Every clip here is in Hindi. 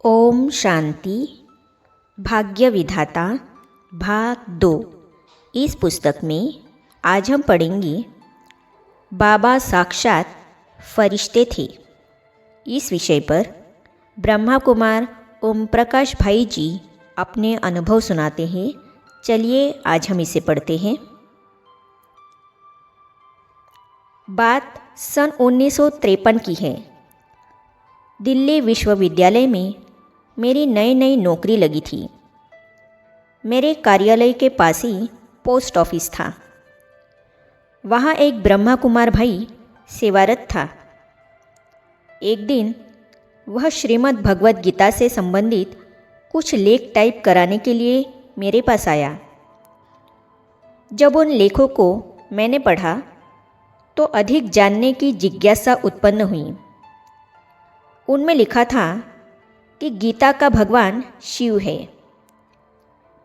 ओम शांति। भाग्य विधाता भाग 2। इस पुस्तक में आज हम पढ़ेंगे बाबा साक्षात फरिश्ते थे। इस विषय पर ब्रह्मा कुमार ओम प्रकाश भाई जी अपने अनुभव सुनाते हैं। चलिए आज हम इसे पढ़ते हैं। बात सन 1953 की है। दिल्ली विश्वविद्यालय में मेरी नई नई नौकरी लगी थी। मेरे कार्यालय के पास ही पोस्ट ऑफिस था। वहाँ एक ब्रह्मा कुमार भाई सेवारत था। एक दिन वह श्रीमद् भगवद गीता से संबंधित कुछ लेख टाइप कराने के लिए मेरे पास आया। जब उन लेखों को मैंने पढ़ा तो अधिक जानने की जिज्ञासा उत्पन्न हुई। उनमें लिखा था कि गीता का भगवान शिव है।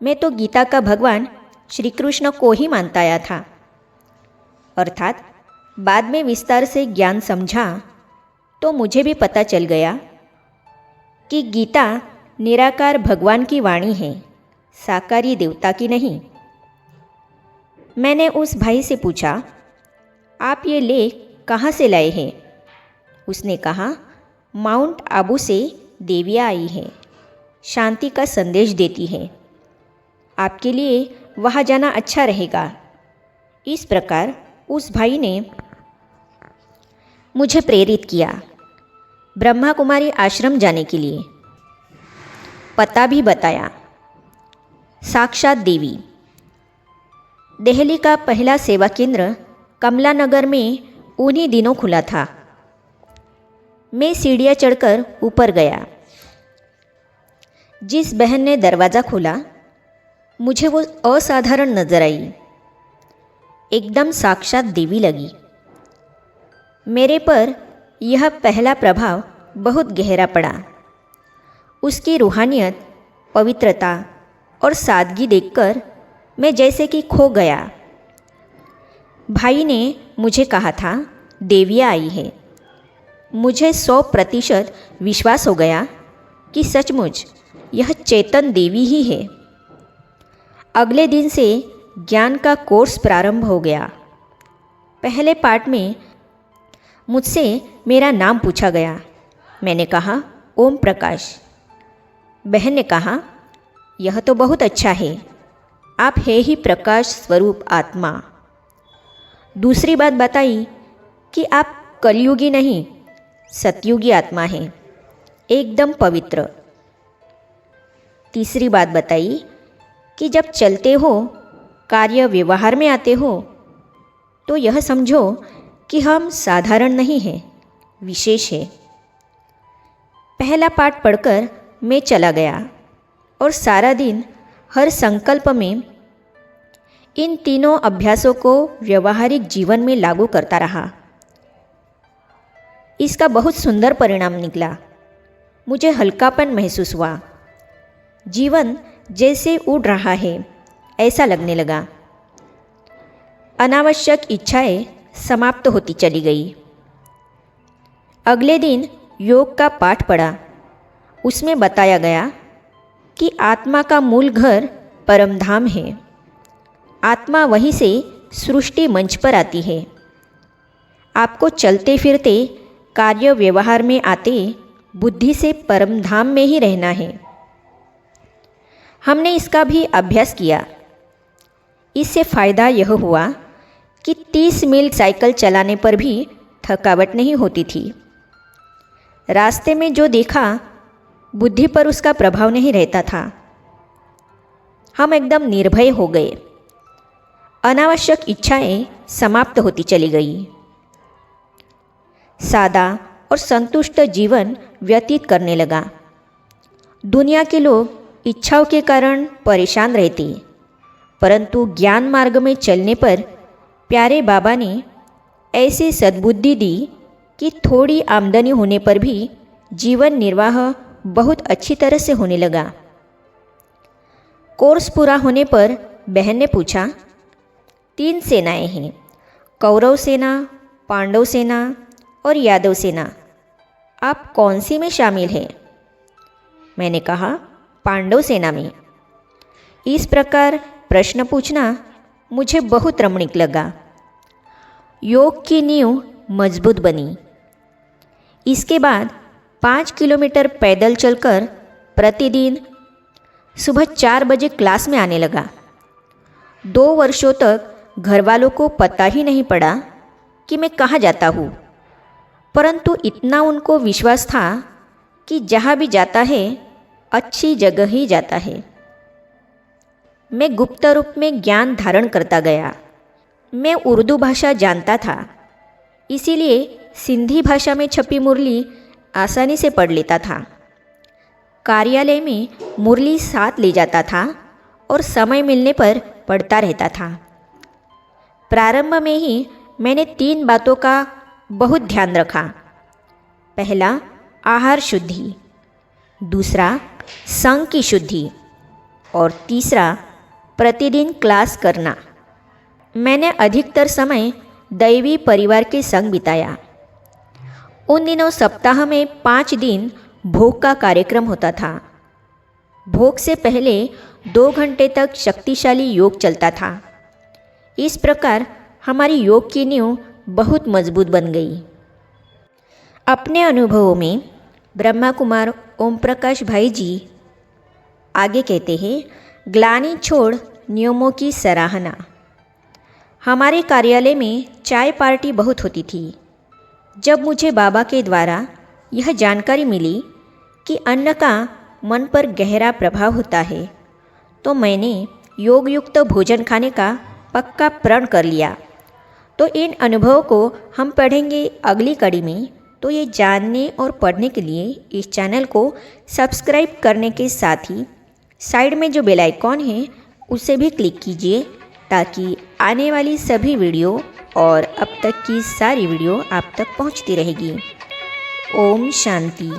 मैं तो गीता का भगवान श्री कृष्ण को ही मानता आया था। अर्थात बाद में विस्तार से ज्ञान समझा तो मुझे भी पता चल गया कि गीता निराकार भगवान की वाणी है, साकारी देवता की नहीं। मैंने उस भाई से पूछा, आप ये लेख कहाँ से लाए हैं? उसने कहा, माउंट आबू से देवियाँ आई हैं, शांति का संदेश देती हैं। आपके लिए वहाँ जाना अच्छा रहेगा। इस प्रकार उस भाई ने मुझे प्रेरित किया ब्रह्मा कुमारी आश्रम जाने के लिए। पता भी बताया। साक्षात देवी। दिल्ली का पहला सेवा केंद्र कमला नगर में उन्हीं दिनों खुला था। मैं सीढ़ियाँ चढ़कर ऊपर गया। जिस बहन ने दरवाज़ा खोला मुझे वो असाधारण नजर आई। एकदम साक्षात देवी लगी। मेरे पर यह पहला प्रभाव बहुत गहरा पड़ा। उसकी रूहानियत, पवित्रता और सादगी देखकर मैं जैसे कि खो गया। भाई ने मुझे कहा था, देवियाँ आई है। मुझे 100% विश्वास हो गया कि सचमुच यह चेतन देवी ही है। अगले दिन से ज्ञान का कोर्स प्रारंभ हो गया। पहले पार्ट में मुझसे मेरा नाम पूछा गया। मैंने कहा, ओम प्रकाश। बहन ने कहा, यह तो बहुत अच्छा है, आप है ही प्रकाश स्वरूप आत्मा। दूसरी बात बताई कि आप कलयुगी नहीं, सतयुगी आत्मा है, एकदम पवित्र। तीसरी बात बताई कि जब चलते हो, कार्य व्यवहार में आते हो, तो यह समझो कि हम साधारण नहीं हैं, विशेष है। पहला पाठ पढ़कर मैं चला गया और सारा दिन हर संकल्प में इन तीनों अभ्यासों को व्यवहारिक जीवन में लागू करता रहा। इसका बहुत सुंदर परिणाम निकला। मुझे हल्कापन महसूस हुआ। जीवन जैसे उड़ रहा है ऐसा लगने लगा। अनावश्यक इच्छाएं समाप्त होती चली गई। अगले दिन योग का पाठ पढ़ा। उसमें बताया गया कि आत्मा का मूल घर परमधाम है। आत्मा वहीं से सृष्टि मंच पर आती है। आपको चलते फिरते, कार्य व्यवहार में आते बुद्धि से परमधाम में ही रहना है। हमने इसका भी अभ्यास किया। इससे फ़ायदा यह हुआ कि 30 मील साइकिल चलाने पर भी थकावट नहीं होती थी। रास्ते में जो देखा, बुद्धि पर उसका प्रभाव नहीं रहता था। हम एकदम निर्भय हो गए। अनावश्यक इच्छाएं समाप्त होती चली गई। सादा और संतुष्ट जीवन व्यतीत करने लगा। दुनिया के लोग इच्छाओं के कारण परेशान रहते, परंतु ज्ञान मार्ग में चलने पर प्यारे बाबा ने ऐसी सद्बुद्धि दी कि थोड़ी आमदनी होने पर भी जीवन निर्वाह बहुत अच्छी तरह से होने लगा। कोर्स पूरा होने पर बहन ने पूछा, 3 सेनाएं हैं, कौरव सेना, पांडव सेना और यादव सेना। आप कौन सी में शामिल हैं? मैंने कहा, पांडव सेना में। इस प्रकार प्रश्न पूछना मुझे बहुत रमणीक लगा। योग की नींव मजबूत बनी। इसके बाद 5 किलोमीटर पैदल चलकर प्रतिदिन सुबह 4 बजे क्लास में आने लगा। 2 वर्षों तक घर वालों को पता ही नहीं पड़ा कि मैं कहाँ जाता हूँ, परंतु इतना उनको विश्वास था कि जहाँ भी जाता है अच्छी जगह ही जाता है। मैं गुप्त रूप में ज्ञान धारण करता गया। मैं उर्दू भाषा जानता था, इसीलिए सिंधी भाषा में छपी मुरली आसानी से पढ़ लेता था। कार्यालय में मुरली साथ ले जाता था और समय मिलने पर पढ़ता रहता था। प्रारंभ में ही मैंने 3 बातों का बहुत ध्यान रखा। पहला, आहार शुद्धि, दूसरा, संग की शुद्धि और तीसरा, प्रतिदिन क्लास करना। मैंने अधिकतर समय दैवी परिवार के संग बिताया। उन दिनों सप्ताह में 5 दिन भोग का कार्यक्रम होता था। भोग से पहले 2 घंटे तक शक्तिशाली योग चलता था। इस प्रकार हमारी योग की नींव बहुत मजबूत बन गई। अपने अनुभवों में ब्रह्मा कुमार ओम प्रकाश भाई जी आगे कहते हैं, ग्लानि छोड़ नियमों की सराहना। हमारे कार्यालय में चाय पार्टी बहुत होती थी। जब मुझे बाबा के द्वारा यह जानकारी मिली कि अन्न का मन पर गहरा प्रभाव होता है, तो मैंने योग युक्त भोजन खाने का पक्का प्रण कर लिया। तो इन अनुभवों को हम पढ़ेंगे अगली कड़ी में। तो ये जानने और पढ़ने के लिए इस चैनल को सब्सक्राइब करने के साथ ही साइड में जो बेल आइकॉन है उसे भी क्लिक कीजिए, ताकि आने वाली सभी वीडियो और अब तक की सारी वीडियो आप तक पहुंचती रहेगी। ओम शांति।